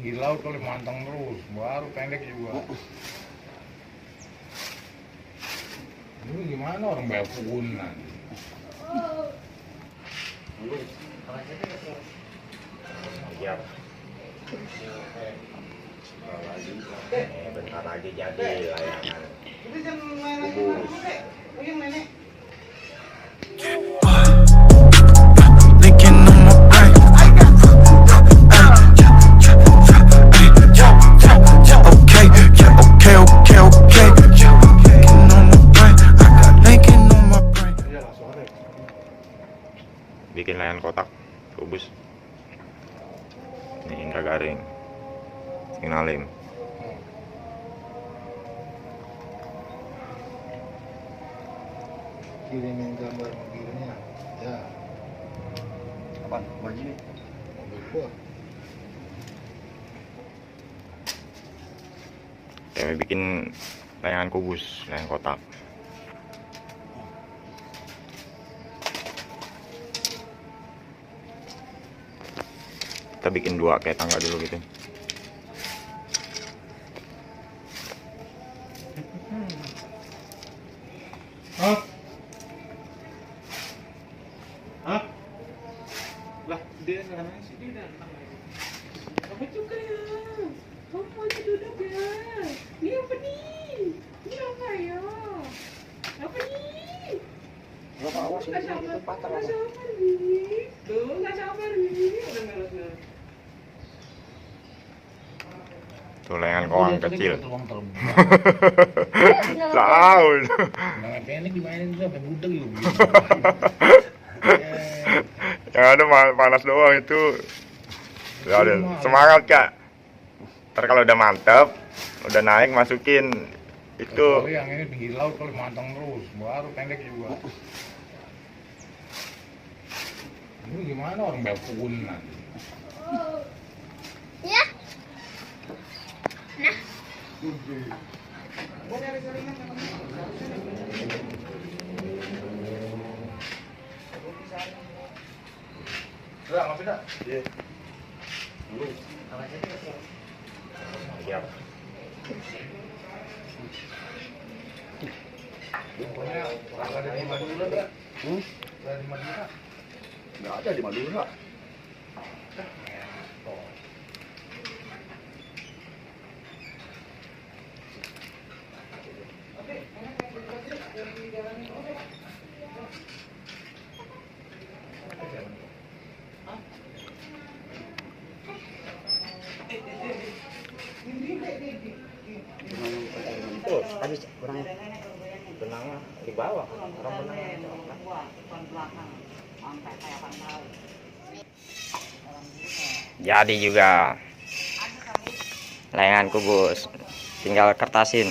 pinggir laut kalau mantang terus, baru pendek juga. Ini gimana orang bayar punan? Siap. Bentar lagi jadi layangan. Bikin layan kotak, kubus. Ini Indra Garing, Signalim. Kirimin gambar mobilnya, ya. Apaan? Begini. Mobil gua. Kami bikin layangan kubus, layangan kotak. Kita bikin dua kayak tangga dulu gitu. Hah? Hah? Lah, dia sana sih dia datang. Apa juga ya? Kamu mau duduk ya? Ini apa nih? Ini apa ya? Apa nih? Gak apa-apa sih, Nggak itu sabar, patah nggak apa? sabar nih. Tuh, nggak sabar nih. Udah ngeles-ngeles. Tuh layangan koang kecil. Tuang terbang. Tahu. Nah, pendek dimainin tuh sampai budeg lu. Yang ada panas doang itu. Ya udah, semangat Kak. Ntar kalau udah mantep, udah naik masukin itu. Kalau yang ini pinggir laut kalau mantang terus, baru pendek juga. Ini gimana orang bayar punan? Ya. Udah, ngopi dah. Iya. Siap. Pokoknya ada di Madura dah. Ada di Madura. Nggak ada di Madura. Tuh, habis kurang benangnya di bawah. Orang benangnya. Jadi juga layangan kubus, tinggal kertasin.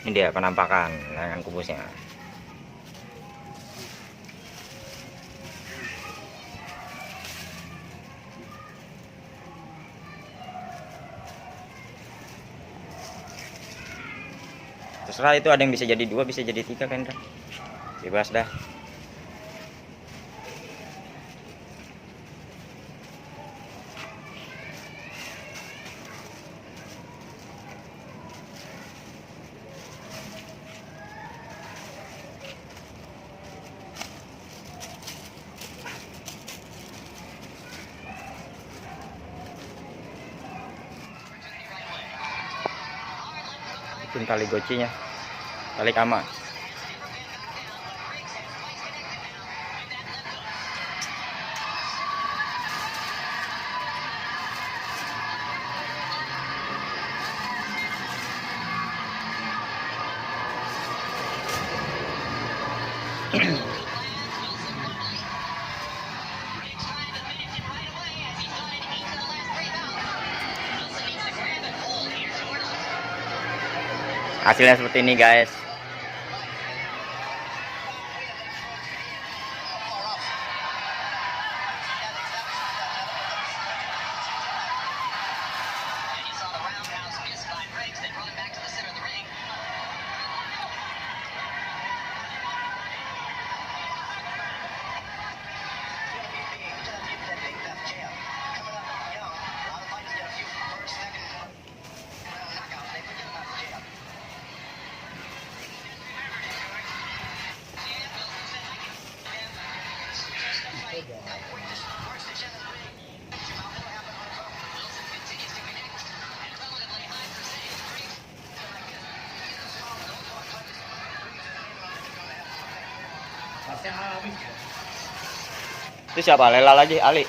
Ini dia penampakan layangan kubusnya. Terserah, itu ada yang bisa jadi 2, bisa jadi 3 kan, bebas dah. Bikin tali gocinya, tali kama. Hasilnya seperti ini guys. Itu siapa? Lela lagi, Ali.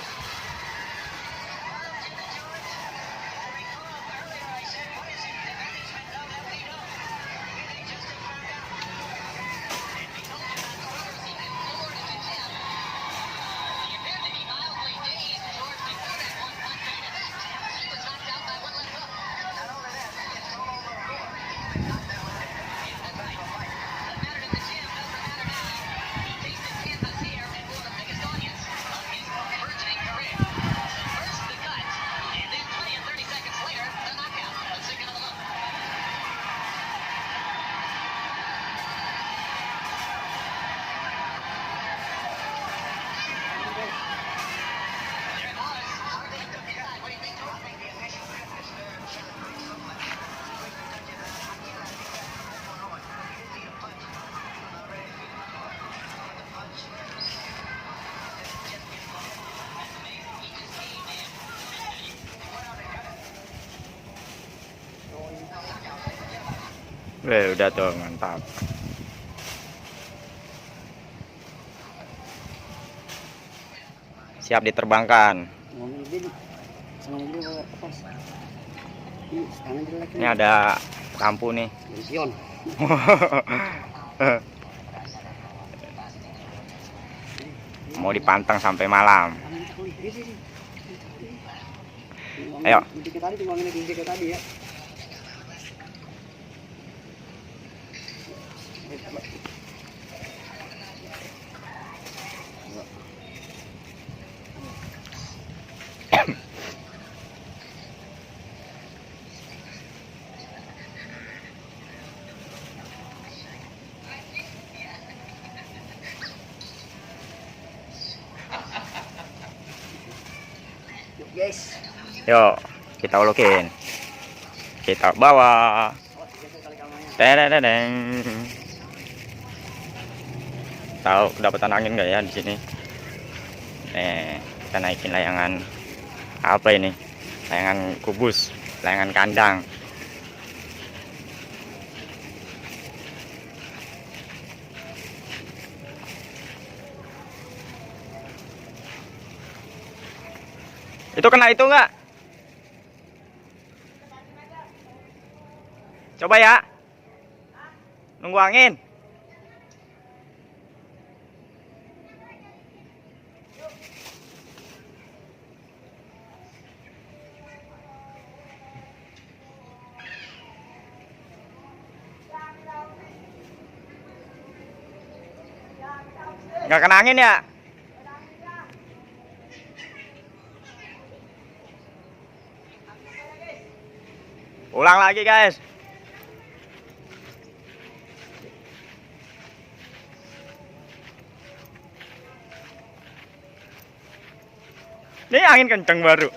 Udah tuh, mantap. Siap diterbangkan. Ini ada lampu nih. Mau dipantang sampai malam. Ayo. Guys, Yuk, kita ulokin. Kita bawa. Dedeng. Tahu kedapatan angin nggak ya di sini? Nih, kita naikin layangan apa ini? Layangan kubus, layangan kandang. Itu kena itu enggak? Coba ya. Nunggu angin. Nggak kena angin ya? Ulang lagi guys. Ini angin kenceng baru.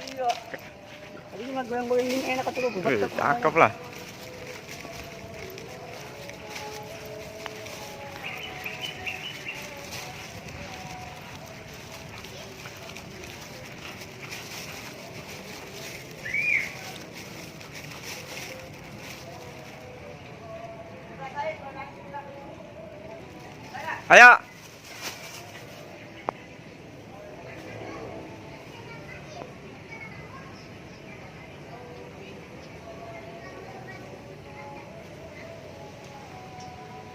tadi cuma goyang-goyang ini enak atau Wih, cakep lah. Ayo.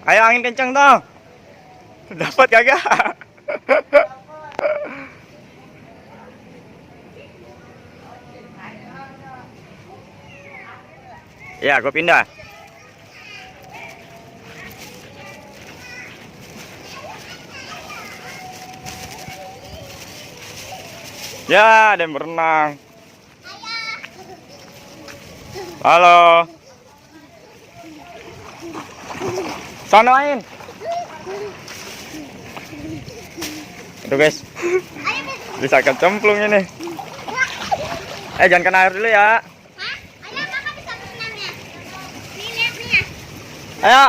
Ayo angin kenceng dong. Dapat kagak? Ya, gue pindah. Ya, ada yang berenang. Halo. Sonoin. Itu guys. Bisa kecemplung ini. Jangan kena air dulu ya. Ayo.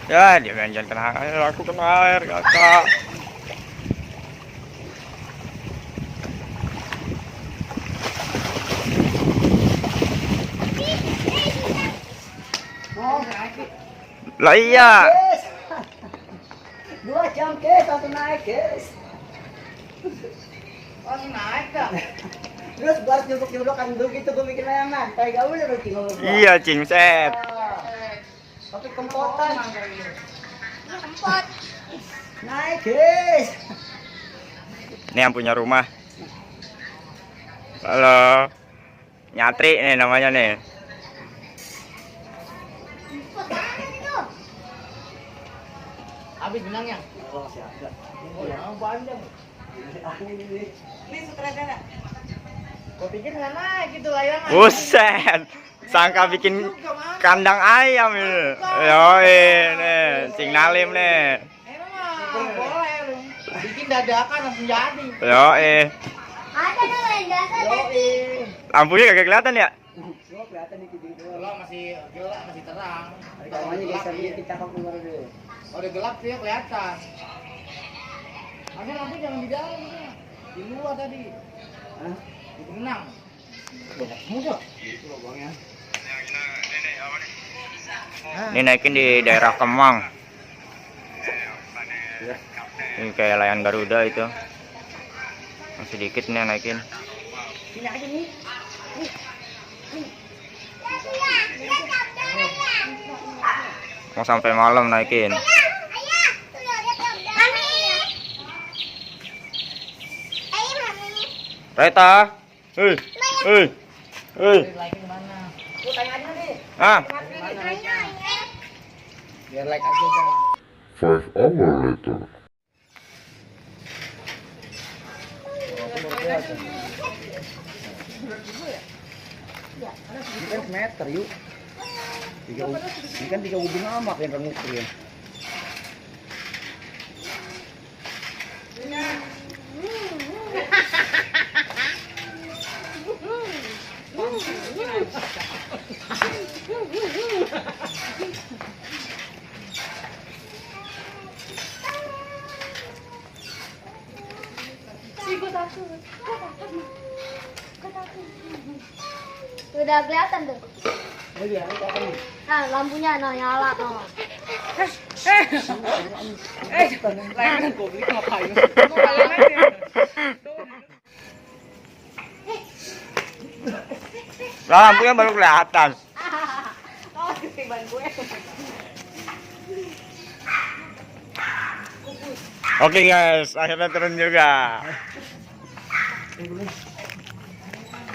Ya, dia jangan kena air, aku kena air, kakak. Lah iya. Guys. 2 jam guys, langsung naik guys. Langsung naik kak. Terus gua harus nyubruk-nyubruk kan dulu gitu, gua mikir yang nantai, gak boleh lu tinggal gua. Iya, cingset. Tapi kempotan. Kempot. Naik guys. Ini yang punya rumah. Halo. Nyatri nih namanya nih. Habis benangnya. Oh, siap. Oh, panjang. Ini sutradara. Gua pikir nggak naik gitu layangan. Buset. Sangka bikin kandang ayam ini. Yoi nih, Cing Nalim nih. Emang mah boleh lu. Bikin dadakan langsung jadi. Yoi. Ada dong yang dasar Yoi. Lampunya kagak kelihatan ya? Gua kelihatan dikit gitu. Gelap masih gelap masih terang. Namanya guys, tadi kita kan keluar dulu. Kalau udah gelap sih kelihatan. Makanya lampu jangan di dalam ya. Di luar tadi. Hah? Di benang. Banyak semua. Itu lubangnya. Ini naikin di daerah Kemang. Ini kayak layang Garuda itu. Masih dikit nih naikin. Sini aja nih. Mau sampai malam naikin. Reta. Hei. Hei. Hei. Like mana? Lu tanya aja nih. Ah. Biar like aja dah. 5 hours later. Ini kan meter yuk. Ini kan 3 ubin amak yang rengut ya. Udah kelihatan tuh. Oh iya, ini apa nih? Nah, lampunya nyala tuh. Layangan gua beli ngapain? Lah, lampunya baru kelihatan. Oh, ketiban gue. Oke guys, akhirnya turun juga.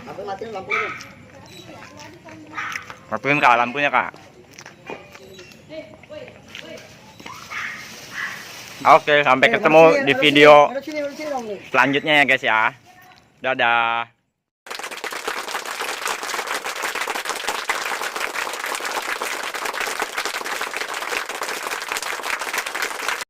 Apa matiin lampunya? Matiin kak lampunya kak. Oke, sampai ketemu di video Sini dong nih. selanjutnya ya guys ya. Dadah.